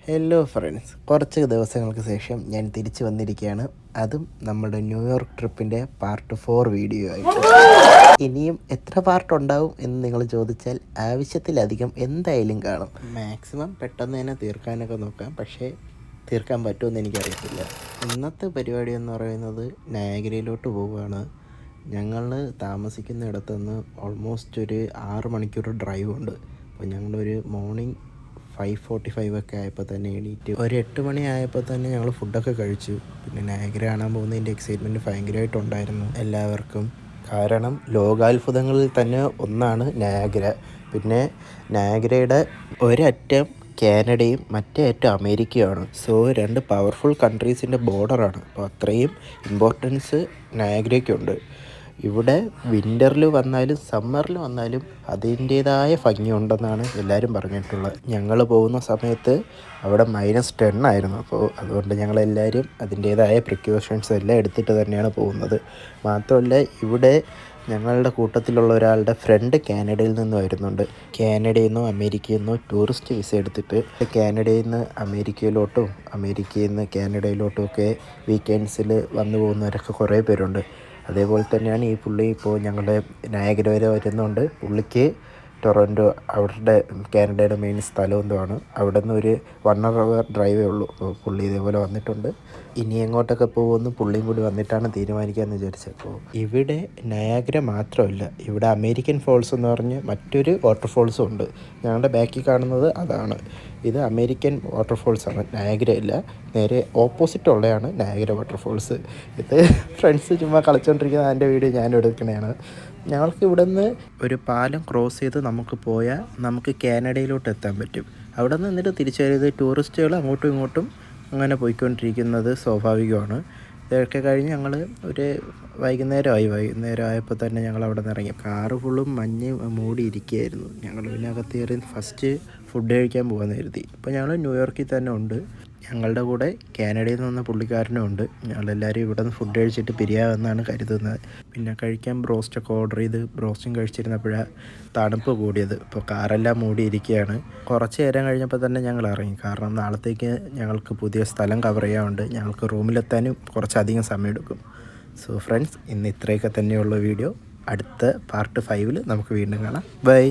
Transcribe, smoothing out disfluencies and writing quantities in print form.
Hello friends, കുറച്ച് ദിവസങ്ങൾക്ക് ശേഷം ഞാൻ തിരിച്ചു വന്നിരിക്കുകയാണ്. അതും നമ്മുടെ ന്യൂയോർക്ക് ട്രിപ്പിൻ്റെ പാർട്ട് 4 വീഡിയോ ആയിട്ട്. ഇനിയും എത്ര പാർട്ട് ഉണ്ടാവും എന്ന് നിങ്ങൾ ചോദിച്ചാൽ ആവശ്യത്തിലധികം എന്തായാലും കാണും. മാക്സിമം പെട്ടെന്ന് തന്നെ തീർക്കാനൊക്കെ നോക്കാം, പക്ഷേ തീർക്കാൻ പറ്റുമെന്ന് എനിക്കറിയത്തില്ല. ഇന്നത്തെ പരിപാടി എന്ന് പറയുന്നത് നയാഗ്രയിലോട്ട് പോവുകയാണ്. ഞങ്ങൾ താമസിക്കുന്നിടത്തുനിന്ന് ഓൾമോസ്റ്റ് ഒരു 6 മണിക്കൂർ ഡ്രൈവ് ഉണ്ട്. അപ്പോൾ ഞങ്ങളൊരു മോർണിംഗ് 5:45 ഒക്കെ ആയപ്പോൾ തന്നെ എണീറ്റ് ഒരു 8 മണി ആയപ്പോൾ തന്നെ ഞങ്ങൾ ഫുഡൊക്കെ കഴിച്ചു. പിന്നെ നയാഗ്ര കാണാൻ പോകുന്നതിൻ്റെ എക്സൈറ്റ്മെൻറ്റ് ഭയങ്കരമായിട്ടുണ്ടായിരുന്നു എല്ലാവർക്കും. കാരണം ലോകാത്ഭുതങ്ങളിൽ തന്നെ ഒന്നാണ് നയാഗ്ര. പിന്നെ നയാഗ്രയുടെ ഒരറ്റം കാനഡയും മറ്റേ അറ്റം അമേരിക്കയുമാണ്. So 2 powerful കൺട്രീസിൻ്റെ ബോർഡറാണ്. അപ്പോൾ അത്രയും ഇമ്പോർട്ടൻസ് നയാഗ്രയ്ക്കുണ്ട്. ഇവിടെ വിൻ്ററിൽ വന്നാലും സമ്മറിൽ വന്നാലും അതിൻ്റേതായ ഭംഗിയുണ്ടെന്നാണ് എല്ലാവരും പറഞ്ഞിട്ടുള്ളത്. ഞങ്ങൾ പോകുന്ന സമയത്ത് അവിടെ -10 ആയിരുന്നു. അപ്പോൾ അതുകൊണ്ട് ഞങ്ങളെല്ലാവരും അതിൻ്റേതായ പ്രിക്കോഷൻസ് എല്ലാം എടുത്തിട്ട് തന്നെയാണ് പോകുന്നത്. മാത്രമല്ല, ഇവിടെ ഞങ്ങളുടെ കൂട്ടത്തിലുള്ള ഒരാളുടെ ഫ്രണ്ട് കാനഡയിൽ നിന്ന് വരുന്നുണ്ട്. കാനഡയിൽ നിന്നോ അമേരിക്കയിൽ നിന്നോ ടൂറിസ്റ്റ് വിസ എടുത്തിട്ട് കാനഡയിൽ നിന്ന് അമേരിക്കയിലോട്ടും അമേരിക്കയിൽ നിന്ന് കാനഡയിലോട്ടും ഒക്കെ വീക്കെൻഡ്സിൽ വന്നു പോകുന്നവരൊക്കെ കുറേ പേരുണ്ട്. അതേപോലെ തന്നെയാണ് ഈ പുള്ളി. ഇപ്പോൾ ഞങ്ങളുടെ നയാഗ്ര വരെ വരുന്നുണ്ട്. പുള്ളിക്ക് ടൊറൻറ്റോ, അവരുടെ കാനഡയുടെ മെയിൻ സ്ഥലം എന്തോ ആണ്. അവിടെ നിന്ന് ഒരു 1 hour ഡ്രൈവേ ഉള്ളൂ. അപ്പോൾ പുള്ളി ഇതേപോലെ വന്നിട്ടുണ്ട്. ഇനി എങ്ങോട്ടൊക്കെ പോകുമെന്ന് പുള്ളിയും കൂടി വന്നിട്ടാണ് തീരുമാനിക്കാമെന്ന് വിചാരിച്ചത്. അപ്പോൾ ഇവിടെ നയാഗ്ര മാത്രമല്ല, ഇവിടെ അമേരിക്കൻ ഫോൾസ് എന്ന് പറഞ്ഞ് മറ്റൊരു വാട്ടർഫോൾസും ഉണ്ട്. ഞങ്ങളുടെ ബാക്കിൽ കാണുന്നത് അതാണ്. ഇത് അമേരിക്കൻ വാട്ടർഫോൾസാണ്, നയാഗ്ര ഇല്ല. നേരെ ഓപ്പോസിറ്റ് ഉള്ളതാണ് നയാഗ്ര വാട്ടർഫോൾസ്. ഇത് ഫ്രണ്ട്സ് ചുമ്മാ കളിച്ചുകൊണ്ടിരിക്കുന്ന അതിൻ്റെ വീഡിയോ ഞാൻ എടുക്കുന്നതാണ്. ഞങ്ങൾക്ക് ഇവിടെ നിന്ന് ഒരു പാലം ക്രോസ് ചെയ്ത് നമുക്ക് പോയാൽ നമുക്ക് കാനഡയിലോട്ട് എത്താൻ പറ്റും. അവിടെ നിന്ന് എന്നിട്ട് തിരിച്ചു വരുന്നത് ടൂറിസ്റ്റുകൾ അങ്ങോട്ടും ഇങ്ങോട്ടും അങ്ങനെ പോയിക്കൊണ്ടിരിക്കുന്നത് സ്വാഭാവികമാണ്. ഇതൊക്കെ കഴിഞ്ഞ് ഞങ്ങൾ ഒരു വൈകുന്നേരം ആയപ്പോൾ തന്നെ ഞങ്ങൾ അവിടെ നിന്ന് ഇറങ്ങി. കാറ് ഫുള്ളും മഞ്ഞ് മൂടിയിരിക്കുകയായിരുന്നു. ഞങ്ങൾ പിന്നെ അകത്ത് കയറി ഫസ്റ്റ് ഫുഡ് കഴിക്കാൻ പോകാമെന്ന് കരുതി. ഇപ്പോൾ ഞങ്ങൾ ന്യൂയോർക്കിൽ തന്നെ ഉണ്ട്. ഞങ്ങളുടെ കൂടെ കാനഡയിൽ നിന്ന് വന്ന പുള്ളിക്കാരനും ഉണ്ട്. ഞങ്ങളെല്ലാവരും ഇവിടെ നിന്ന് ഫുഡ് കഴിച്ചിട്ട് പിരിയാമെന്നാണ് കരുതുന്നത്. പിന്നെ കഴിക്കാൻ ബ്രോസ്റ്റൊക്കെ ഓർഡർ ചെയ്ത് ബ്രോസ്റ്റും കഴിച്ചിരുന്നപ്പോഴാണ് തണുപ്പ് കൂടിയത്. ഇപ്പോൾ കാറെല്ലാം മൂടിയിരിക്കുകയാണ്. കുറച്ച് നേരം കഴിഞ്ഞപ്പോൾ തന്നെ ഞങ്ങൾ ഇറങ്ങി. കാരണം നാളത്തേക്ക് ഞങ്ങൾക്ക് പുതിയ സ്ഥലം കവർ ചെയ്യാനുണ്ട്. ഞങ്ങൾക്ക് റൂമിലെത്താനും കുറച്ചധികം സമയമെടുക്കും. സോ ഫ്രണ്ട്സ്, ഇന്ന് ഇത്രയൊക്കെ തന്നെയുള്ള വീഡിയോ. അടുത്ത പാർട്ട് 5 നമുക്ക് വീണ്ടും കാണാം. ബൈ.